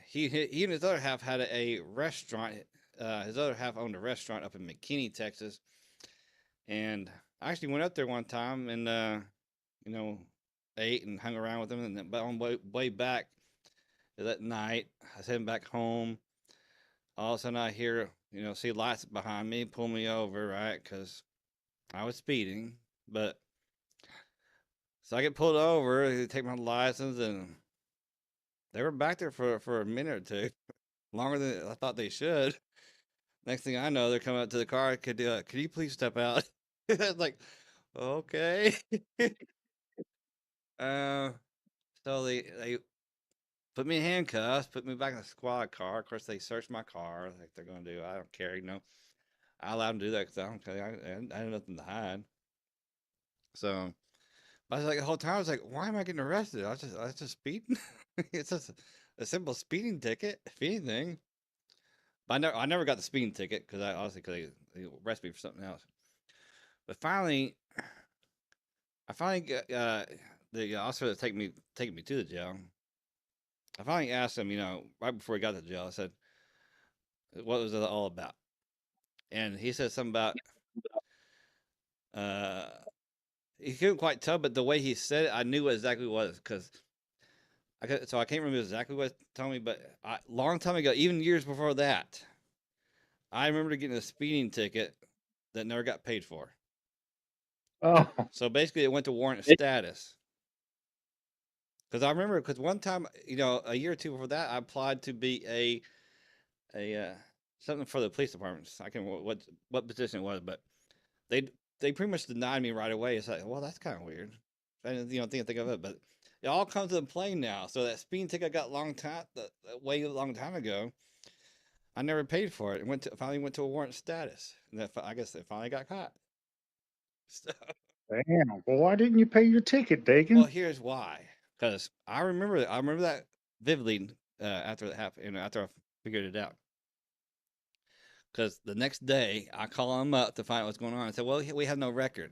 he and his other half had a restaurant. His other half owned a restaurant up in McKinney, Texas, and I actually went up there one time and ate and hung around with him. And then, but on way back that night, I was heading back home. All of a sudden, I hear see lights behind me, pull me over, right? Because I was speeding, but so I get pulled over. They take my license, and they were back there for a minute or two, longer than I thought they should. Next thing I know, they're coming up to the car. Could you please step out? It's like, okay. So they put me in handcuffs, put me back in the squad car. Of course, they searched my car like they're gonna do. I don't care, I allowed them to do that because I don't care. I had nothing to hide. So I was like the whole time. I was like, why am I getting arrested? I was just speeding. It's just a simple speeding ticket, if anything. But I never got the speeding ticket because they arrested me for something else. But finally, I finally got the officer that taking me to the jail. I finally asked him, right before he got to jail, I said, "What was it all about?" And he said something about uh, he couldn't quite tell, but the way he said it, I knew exactly what it was because so I can't remember exactly what he told me, but long time ago, even years before that, I remember getting a speeding ticket that never got paid for. Oh, So basically, it went to warrant status. Because I remember, one time, a year or two before that, I applied to be a something for the police departments. I can what position it was, but they pretty much denied me right away. It's like, well, that's kind of weird. I didn't think of it, but it all comes to play now. So that speeding ticket I got way long time ago, I never paid for it. It finally went to a warrant status, and I guess it finally got caught. So, damn. Well, why didn't you pay your ticket, Dagan? well, here's why. Because I remember that vividly after that happened, after I figured it out. Because the next day, I call them up to find out what's going on. I said, well, we have no record.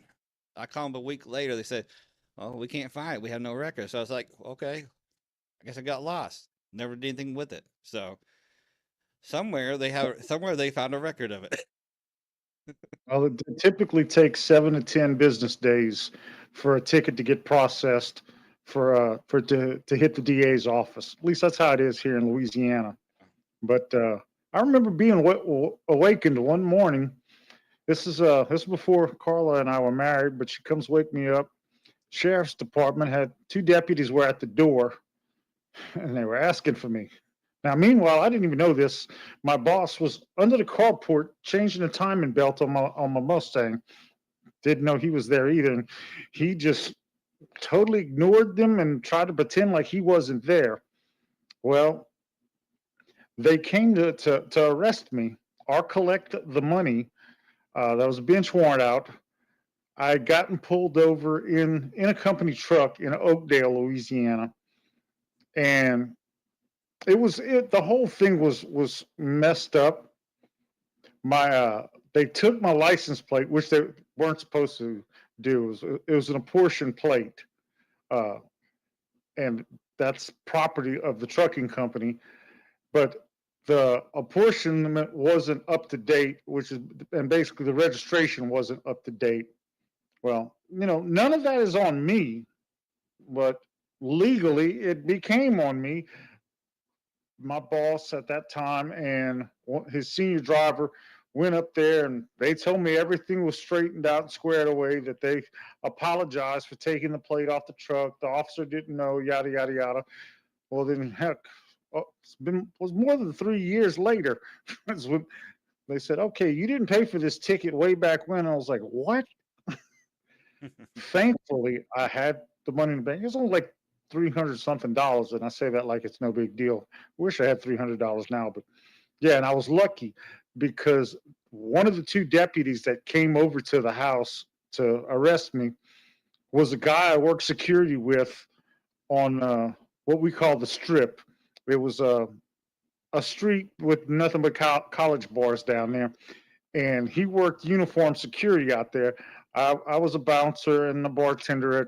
I call them a week later. They said, oh, we can't find it. We have no record. So I was like, okay, I guess I got lost. Never did anything with it. So somewhere they found a record of it. Well, it typically takes 7 to 10 business days for a ticket to get processed to hit the DA's office. At least that's how it is here in Louisiana. But I remember being awakened one morning. This is before Carla and I were married, but she comes wake me up. Sheriff's department had 2 deputies were at the door, and they were asking for me. Now, meanwhile, I didn't even know this. My boss was under the carport changing the timing belt on my Mustang. Didn't know he was there either. And he just totally ignored them and tried to pretend like he wasn't there. Well, they came to arrest me or collect the money. That was a bench warrant out. I had gotten pulled over in a company truck in Oakdale, Louisiana, and the whole thing was messed up. They took my license plate, which they weren't supposed to do. It was an apportioned plate, and that's property of the trucking company. But the apportionment wasn't up to date, and basically the registration wasn't up to date. Well, none of that is on me, but legally it became on me. My boss at that time and his senior driver went up there, and they told me everything was straightened out and squared away, that they apologized for taking the plate off the truck. The officer didn't know, yada, yada, yada. Well, then, heck, was more than 3 years later. That's when they said, okay, you didn't pay for this ticket way back when. I was like, what? Thankfully, I had the money in the bank. It was only like $300 something, and I say that like it's no big deal. Wish I had $300 now, but yeah, and I was lucky because one of the two deputies that came over to the house to arrest me was a guy I worked security with on what we call the Strip. It was a street with nothing but college bars down there, and he worked uniform security out there. I was a bouncer and a bartender at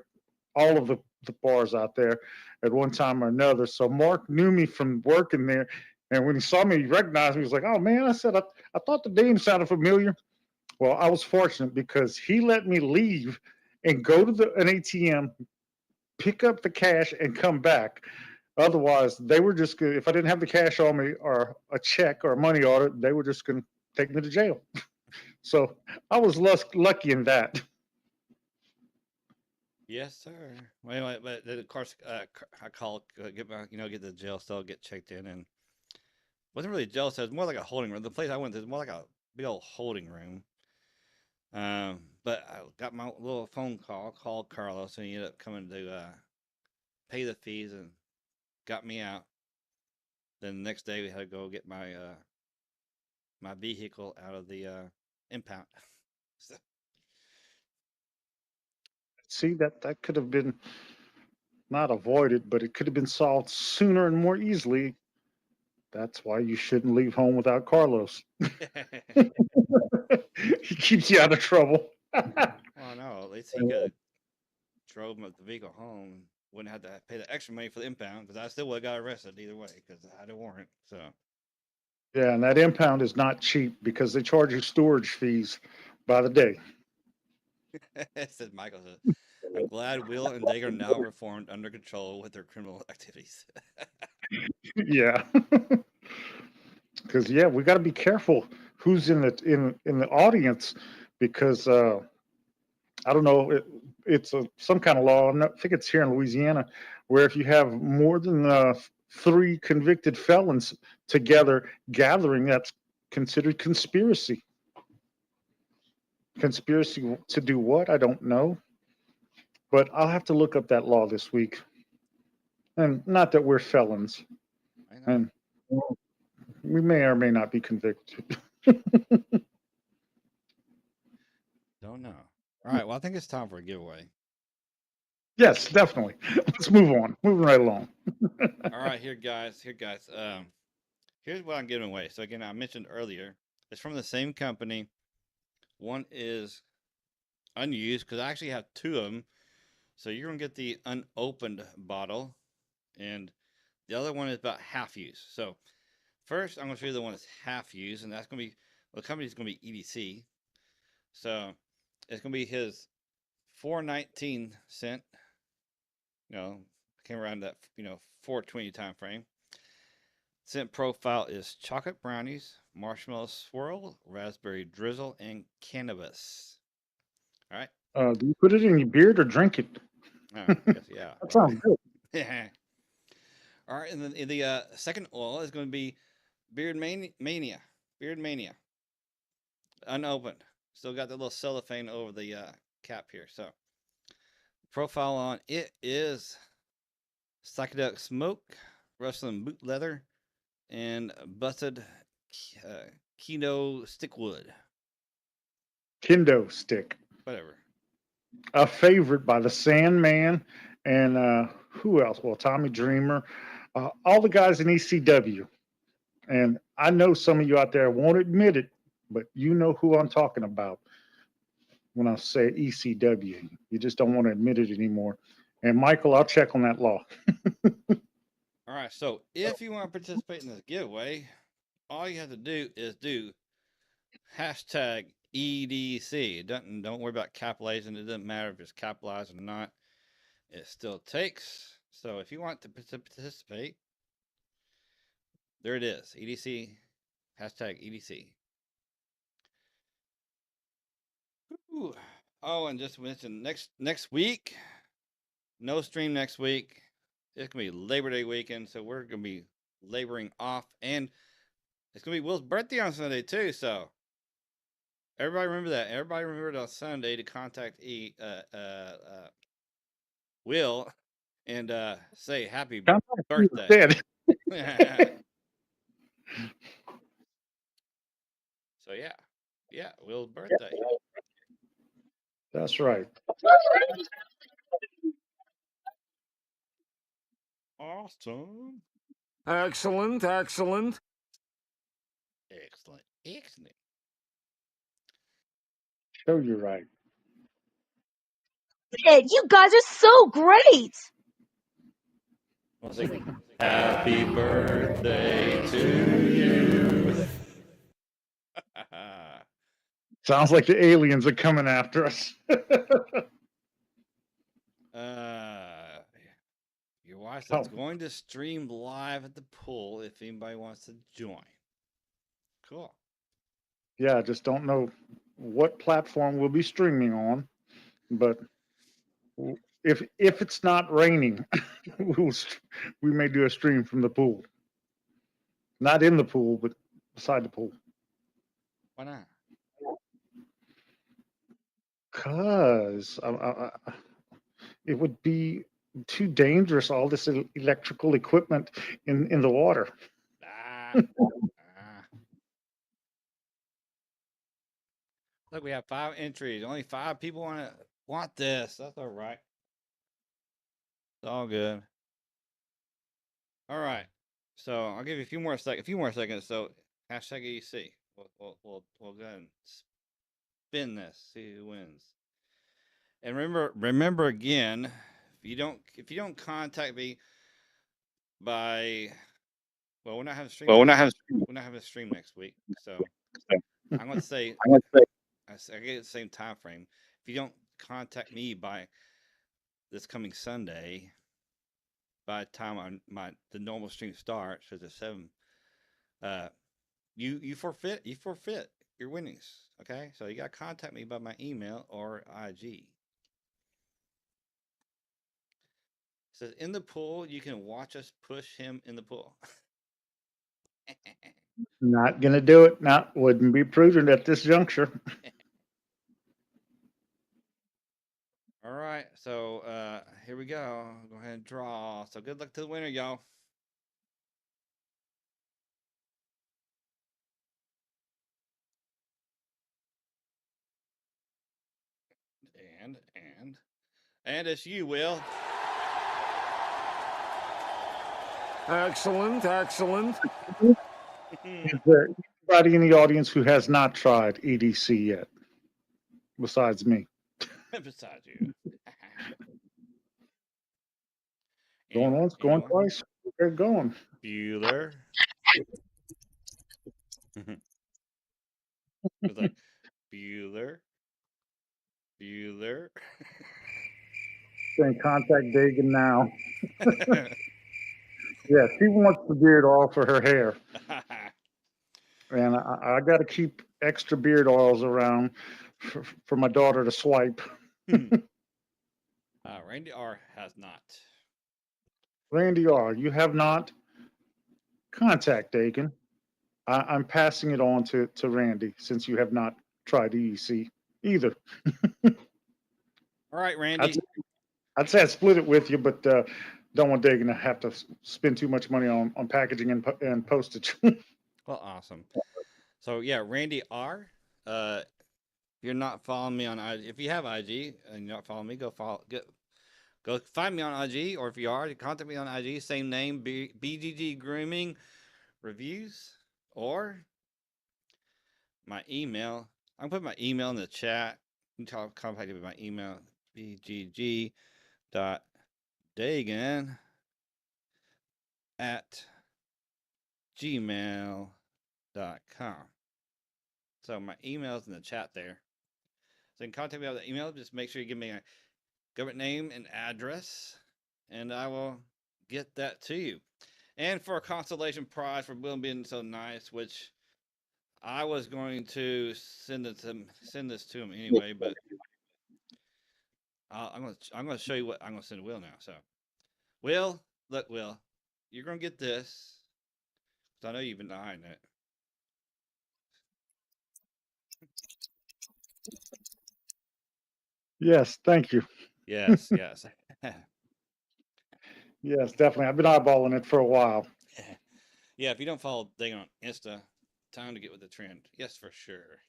all of the bars out there at one time or another. So Mark knew me from working there. And when he saw me, he recognized me. He was like, oh, man, I said, I thought the name sounded familiar. Well, I was fortunate because he let me leave and go to an ATM, pick up the cash, and come back. Otherwise, they were just going to, if I didn't have the cash on me or a check or a money order, they were just going to take me to jail. So I was lucky in that. Yes, sir. Well, anyway, but of course, I called, get the jail cell, get checked in, and wasn't really a jail cell. It was more like a holding room. The place I went to was more like a big old holding room. But I got my little phone call, called Carlos, and he ended up coming to pay the fees and got me out. Then the next day we had to go get my my vehicle out of the impound. So, see, that could have been not avoided, but it could have been solved sooner and more easily. That's why you shouldn't leave home without Carlos. He keeps you out of trouble. well, no, at least he could have drove the vehicle home. Wouldn't have to pay the extra money for the impound, because I still would have got arrested either way because I had a warrant. So yeah, and that impound is not cheap because they charge you storage fees by the day. said Michael. Said, I'm glad Will and Dave are now reformed, under control with their criminal activities. Yeah, because we got to be careful who's in the audience, because I don't know, it's some kind of law. I think it's here in Louisiana, where if you have more than 3 convicted felons together gathering, that's considered conspiracy. Conspiracy to do what? I don't know. But I'll have to look up that law this week. And not that we're felons. I know. And we may or may not be convicted. Don't know. All right. Well, I think it's time for a giveaway. Yes, definitely. Let's move on. Moving right along. All right, here, guys. Here's what I'm giving away. So again, I mentioned earlier, it's from the same company. One is unused, because I actually have 2 of them. So you're gonna get the unopened bottle, and the other one is about half used. So first, I'm gonna show you the one that's half used, and that's gonna be, the company's gonna be EDC. So it's gonna be his 4.19 cent. Came around that 4:20 time frame. Scent profile is chocolate brownies, marshmallow swirl, raspberry drizzle, and cannabis. All right. Do you put it in your beard or drink it? Oh, yes, yeah. That sounds good. Yeah. All right, and then the second oil is going to be Beard Mania. Unopened. Still got the little cellophane over the cap here. So, profile on it is psychedelic smoke, rustling boot leather, and busted Kino stickwood. Kendo stick. Whatever. A favorite by the Sandman and who else? Well, Tommy Dreamer, all the guys in ECW. And I know some of you out there won't admit it, but you know who I'm talking about when I say ECW. You just don't want to admit it anymore. And Michael, I'll check on that law. All right. So if you want to participate in this giveaway, all you have to do is do hashtag EDC. Don't worry about capitalizing. It doesn't matter if it's capitalized or not. It still takes. So if you want to participate, there it is. EDC, hashtag EDC. Ooh. Oh, and just mention next week, no stream next week. It's gonna be Labor Day weekend, so we're gonna be laboring off, and it's gonna be Will's birthday on Sunday too. So everybody remember that. Everybody remember on Sunday to contact Will and say happy birthday. So yeah, Will's birthday. That's right. Awesome. Excellent. Excellent. Show you right. You guys are so great. I'll say, happy birthday to you. Sounds like the aliens are coming after us. Your wife says going to stream live at the pool if anybody wants to join. Cool. Yeah, I just don't know what platform we'll be streaming on, but if it's not raining, we may do a stream from the pool. Not in the pool, but beside the pool. Why not? Because it would be too dangerous, all this electrical equipment in the water. Look, we have 5 entries. Only 5 people want this. That's all right. It's all good. All right. So I'll give you a few more seconds. So hashtag EC. We'll go ahead and spin this. See who wins. And remember again, if you don't contact me by, well, we're not having a stream. We're not having a stream next week. So I'm gonna say I get the same time frame. If you don't contact me by this coming Sunday, by the time the normal stream starts, which is 7, you forfeit your winnings. Okay, so you gotta contact me by my email or IG. It says in the pool, you can watch us push him in the pool. Not gonna do it. Not wouldn't be prudent at this juncture. All right, so here we go. Go ahead and draw. So good luck to the winner, y'all. And it's you, Will. Excellent. Is there anybody in the audience who has not tried EDC yet, besides me? Besides you. Going once, going twice. They're going. Bueller. It's like Bueller. Saying contact Dagan now. Yeah, she wants the beard oil for her hair. And I got to keep extra beard oils around for my daughter to swipe. Randy R has not. Randy R, you have not? Contact Dagan. I'm passing it on to Randy since you have not tried EDC either. All right, Randy. I'd say I'd split it with you, but don't want Dagan to have to spend too much money on packaging and postage. Well, awesome. So yeah, Randy R. If you're not following me on IG, if you have IG and you're not following me, go find me on IG, or if you are, contact me on IG, same name, BGG Grooming Reviews, or my email. I'm putting my email in the chat. You can contact me with my email, bgg.dagan@gmail.com. So my email's in the chat there. So you can contact me on the email. Just make sure you give me a government name and address, and I will get that to you. And for a consolation prize for Will being so nice, which I was going to send this to him anyway, but I'm gonna show you what I'm gonna send to Will now. So, Will, look, Will, you're gonna get this. I know you've been eyeing it. Yes, thank you. Yes, yes. Yes, definitely. I've been eyeballing it for a while. Yeah, if you don't follow Dagan on Insta, time to get with the trend. Yes, for sure.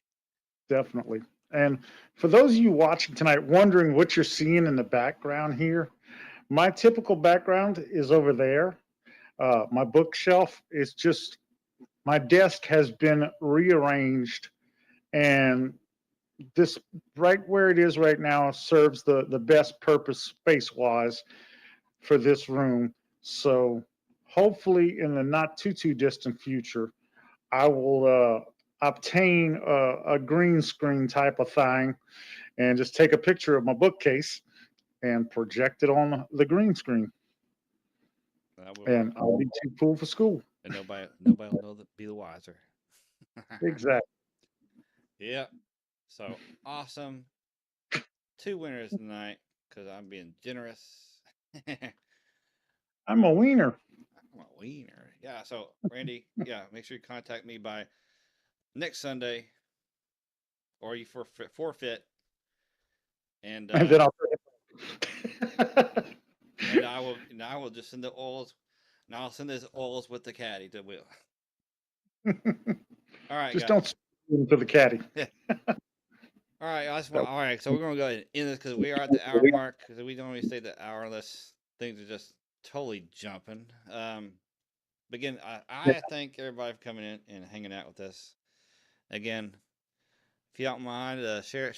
Definitely. And for those of you watching tonight, wondering what you're seeing in the background here, my typical background is over there. My bookshelf is just, my desk has been rearranged, and this right where it is right now serves the best purpose space-wise for this room. So hopefully in the not too distant future, I will obtain a green screen type of thing and just take a picture of my bookcase and project it on the green screen. And I'll be too cool for school. And nobody will know be the wiser. Exactly. Yep. So awesome. 2 winners tonight because I'm being generous. I'm a wiener. I'm a wiener. Yeah. So Randy, yeah, make sure you contact me by next Sunday, or you forfeit, and And then I'll and I will just send the oils. And I'll send those oils with the caddy to Will. All right, just guys. don't to the caddy. All right, all right. So we're gonna go ahead and end this because we are at the hour mark. Because we normally stay the hour unless things are just totally jumping. But again, I thank everybody for coming in and hanging out with us. Again, if you don't mind, share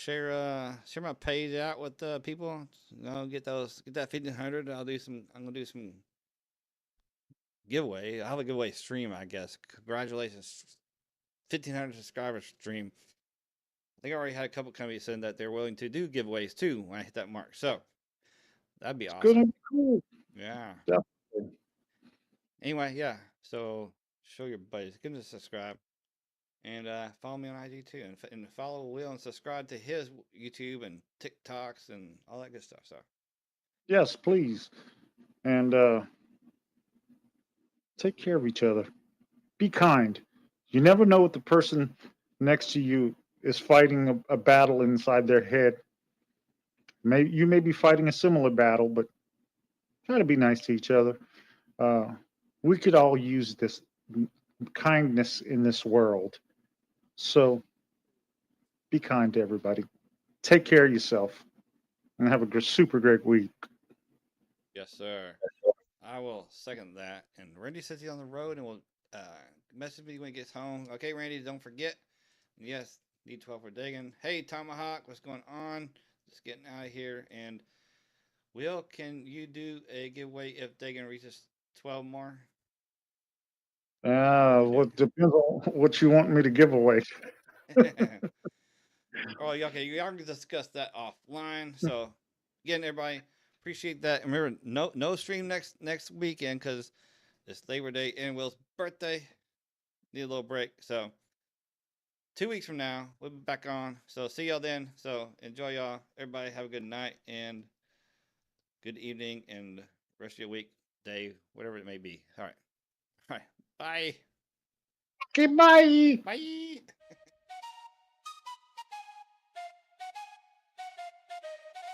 my page out with people. You know, get that 1,500. I'm gonna do some giveaway. I'll have a giveaway stream, I guess. Congratulations, 1,500 subscribers stream. I think I already had a couple companies saying that they're willing to do giveaways too when I hit that mark. So that'd be awesome. Good and cool. Yeah. Definitely. Anyway, yeah. So show your buddies. Give them a subscribe. And follow me on IG too. And follow Will and subscribe to his YouTube and TikToks and all that good stuff. So Yes, please. And take care of each other. Be kind. You never know what the person next to you is fighting a battle inside their head. You may be fighting a similar battle, but try to be nice to each other. We could all use this kindness in this world. So be kind to everybody. Take care of yourself and have a super great week. yes, sir. I will second that. And Randy says he's on the road and will message me when he gets home. Okay, Randy, don't forget. Yes, need 12 for Dagan. Hey, Tomahawk, what's going on? Just getting out of here. And Will, can you do a giveaway if Dagan reaches 12 more? What depends on what you want me to give away. Oh, okay. Y'all can discuss that offline. So, again, everybody, appreciate that. Remember, no stream next weekend because it's Labor Day and Will's birthday. Need a little break. So, 2 weeks from now, we'll be back on. So, see y'all then. So, enjoy y'all. Everybody, have a good night and good evening and rest of your week, day, whatever it may be. All right. Bye. Okay, bye. Bye.